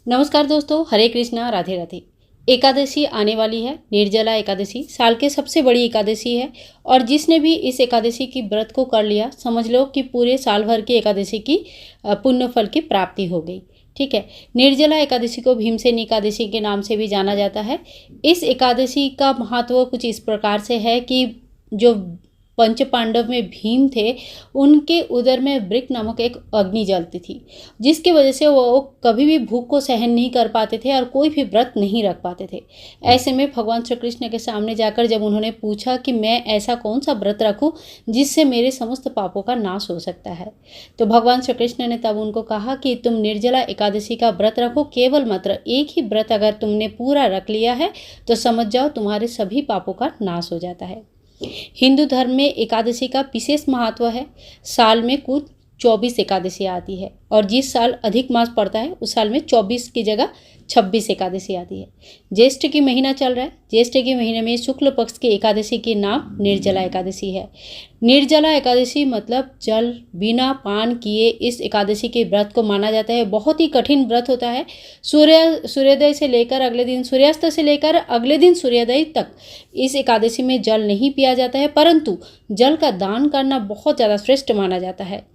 नमस्कार दोस्तों, हरे कृष्णा, राधे राधे। एकादशी आने वाली है। निर्जला एकादशी साल के सबसे बड़ी एकादशी है और जिसने भी इस एकादशी की व्रत को कर लिया, समझ लो कि पूरे साल भर की एकादशी की पुण्य फल की प्राप्ति हो गई। ठीक है। निर्जला एकादशी को भीमसेन एकादशी के नाम से भी जाना जाता है। इस एकादशी का महत्व कुछ इस प्रकार से है कि जो पंच पांडव में भीम थे, उनके उदर में वृक नामक एक अग्नि जलती थी, जिसकी वजह से वो कभी भी भूख को सहन नहीं कर पाते थे और कोई भी व्रत नहीं रख पाते थे। ऐसे में भगवान श्री कृष्ण के सामने जाकर जब उन्होंने पूछा कि मैं ऐसा कौन सा व्रत रखूं जिससे मेरे समस्त पापों का नाश हो सकता है, तो भगवान श्री कृष्ण ने तब उनको कहा कि तुम निर्जला एकादशी का व्रत रखो। केवल मात्र एक ही व्रत अगर तुमने पूरा रख लिया है तो समझ जाओ तुम्हारे सभी पापों का नाश हो जाता है। हिंदू धर्म में एकादशी का विशेष महत्व है। साल में कुल 24 एकादशी आती है और जिस साल अधिक मास पड़ता है उस साल में 24 की जगह 26 एकादशी आती है। ज्येष्ठ की महीना चल रहा है। ज्येष्ठ के महीने में शुक्ल पक्ष की एकादशी के नाम निर्जला एकादशी है। निर्जला एकादशी मतलब जल बिना पान किए इस एकादशी के व्रत को माना जाता है। बहुत ही कठिन व्रत होता है। सूर्योदय से लेकर अगले दिन सूर्यास्त से लेकर अगले दिन सूर्योदय तक इस एकादशी में जल नहीं पिया जाता है, परंतु जल का दान करना बहुत ज़्यादा श्रेष्ठ माना जाता है।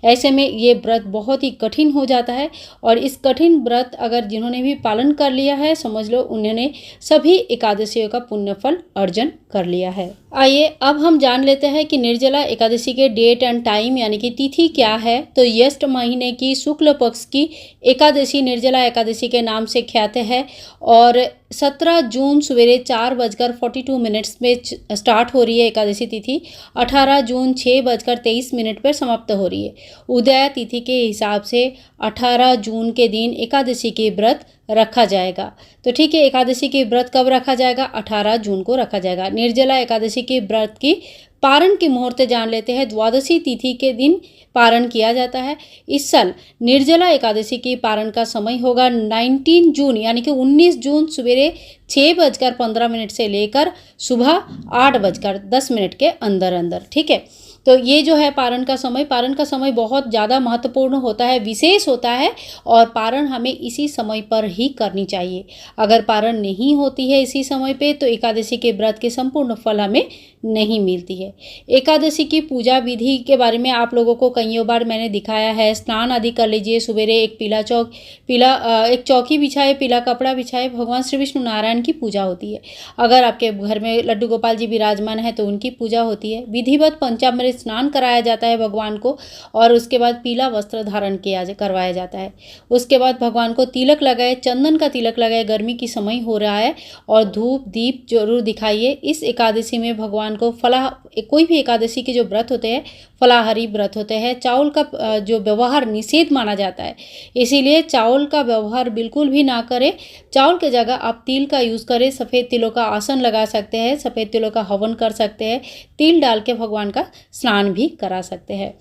ऐसे में ये व्रत बहुत ही कठिन हो जाता है और इस कठिन व्रत अगर जिन्होंने भी पालन कर लिया है, समझ लो उन्होंने सभी एकादशियों का पुण्य फल अर्जन कर लिया है। आइए अब हम जान लेते हैं कि निर्जला एकादशी के डेट एंड टाइम यानी कि तिथि क्या है। तो ज्येष्ठ महीने की शुक्ल पक्ष की एकादशी निर्जला एकादशी के नाम से ख्यात है और 17 जून सवेरे 4:42 में स्टार्ट हो रही है एकादशी तिथि। 18 जून 6:23 पर समाप्त हो रही है। उदय तिथि के हिसाब से 18 जून के दिन एकादशी के व्रत रखा जाएगा। तो ठीक है, एकादशी के व्रत कब रखा जाएगा? 18 जून को रखा जाएगा। निर्जला एकादशी के व्रत की पारण की मुहूर्त जान लेते हैं। द्वादशी तिथि के दिन पारण किया जाता है। इस साल निर्जला एकादशी की पारण का समय होगा 19 जून यानी कि 19 जून सवेरे 6:15 से लेकर सुबह 8:10 के अंदर अंदर। ठीक है, तो ये जो है पारण का समय बहुत ज़्यादा महत्वपूर्ण होता है, विशेष होता है और पारण हमें इसी समय पर ही करनी चाहिए। अगर पारण नहीं होती है इसी समय पे तो एकादशी के व्रत के संपूर्ण फल हमें नहीं मिलती है। एकादशी की पूजा विधि के बारे में आप लोगों को कईयों बार मैंने दिखाया है। स्नान आदि कर लीजिए। सवेरे एक एक चौकी बिछाए, पीला कपड़ा बिछाए, भगवान श्री विष्णु नारायण की पूजा होती है। अगर आपके घर में लड्डू गोपाल जी विराजमान है तो उनकी पूजा होती है। विधिवत पंचामृत स्नान कराया जाता है भगवान को और उसके बाद पीला वस्त्र धारण करवाया जाता है। उसके बाद भगवान को तिलक लगाए, चंदन का तिलक लगाए। गर्मी की समय हो रहा है और धूप दीप जरूर दिखाइए। इस एकादशी में भगवान को कोई भी एकादशी के जो व्रत होते हैं फलाहारी व्रत होते हैं। चावल का जो व्यवहार निषेध माना जाता है, इसीलिए चावल का व्यवहार बिल्कुल भी ना करें। चावल के जगह आप तिल का यूज़ करें। सफ़ेद तिलों का आसन लगा सकते हैं, सफ़ेद तिलों का हवन कर सकते हैं, तिल डाल के भगवान का स्नान भी करा सकते हैं।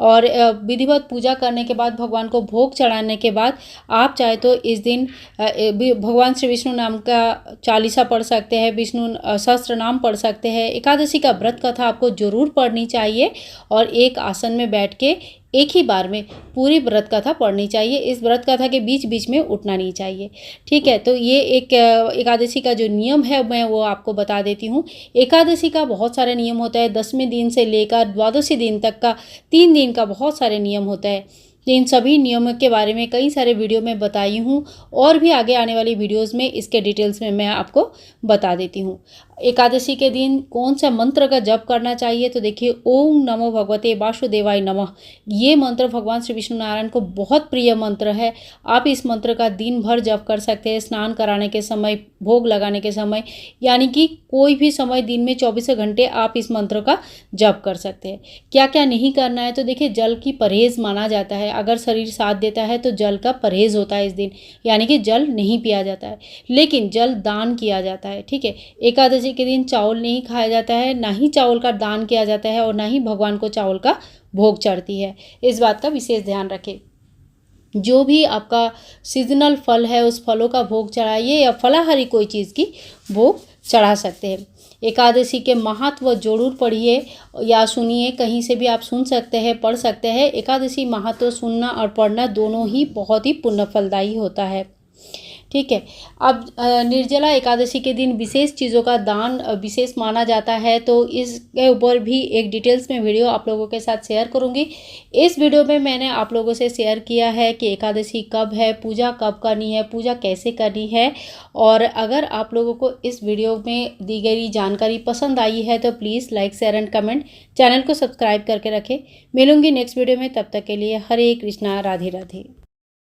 और विधिवत पूजा करने के बाद भगवान को भोग चढ़ाने के बाद आप चाहे तो इस दिन भगवान श्री विष्णु नाम का चालीसा पढ़ सकते हैं, विष्णु सहस्त्र नाम पढ़ सकते हैं। एकादशी का व्रत कथा आपको जरूर पढ़नी चाहिए और एक आसन में बैठ के एक ही बार में पूरी व्रत कथा पढ़नी चाहिए। इस व्रत कथा के बीच बीच में उठना नहीं चाहिए। ठीक है, तो ये एक एकादशी का जो नियम है मैं वो आपको बता देती हूँ। एकादशी का बहुत सारे नियम होता है। 10वें दिन से लेकर द्वादशी दिन तक का 3 दिन का बहुत सारे नियम होता है। तो इन सभी नियमों के बारे में कई सारे वीडियो में बताई हूँ और भी आगे आने वाली वीडियोस में इसके डिटेल्स में मैं आपको बता देती हूँ। एकादशी के दिन कौन सा मंत्र का जप करना चाहिए, तो देखिए ओम नमो भगवते वासुदेवाय नमः। ये मंत्र भगवान श्री विष्णु नारायण को बहुत प्रिय मंत्र है। आप इस मंत्र का दिन भर जप कर सकते हैं, स्नान कराने के समय, भोग लगाने के समय, यानी कि कोई भी समय दिन में 24 घंटे आप इस मंत्र का जप कर सकते हैं। क्या क्या नहीं करना है, तो देखिए जल की परहेज माना जाता है। अगर शरीर साथ देता है तो जल का परहेज होता है इस दिन, यानी कि जल नहीं पिया जाता है, लेकिन जल दान किया जाता है। ठीक है, एकादशी के दिन चावल नहीं खाया जाता है, ना ही चावल का दान किया जाता है और ना ही भगवान को चावल का भोग चढ़ती है। इस बात का विशेष ध्यान रखें। जो भी आपका सीजनल फल है उस फलों का भोग चढ़ाइए या फलाहारी कोई चीज़ की भोग चढ़ा सकते हैं। एकादशी के महत्व जरूर पढ़िए या सुनिए, कहीं से भी आप सुन सकते हैं, पढ़ सकते हैं। एकादशी महत्व सुनना और पढ़ना दोनों ही बहुत ही पुण्य फलदायी होता है। ठीक है। अब निर्जला एकादशी के दिन विशेष चीज़ों का दान विशेष माना जाता है, तो इसके ऊपर भी एक डिटेल्स में वीडियो आप लोगों के साथ शेयर करूंगी। इस वीडियो में मैंने आप लोगों से शेयर किया है कि एकादशी कब है, पूजा कब करनी है, पूजा कैसे करनी है। और अगर आप लोगों को इस वीडियो में दी गई जानकारी पसंद आई है तो please like, share and comment, channel को सब्सक्राइब करके रखें। मिलूंगी नेक्स्ट वीडियो में, तब तक के लिए हरे कृष्णा, राधे राधे।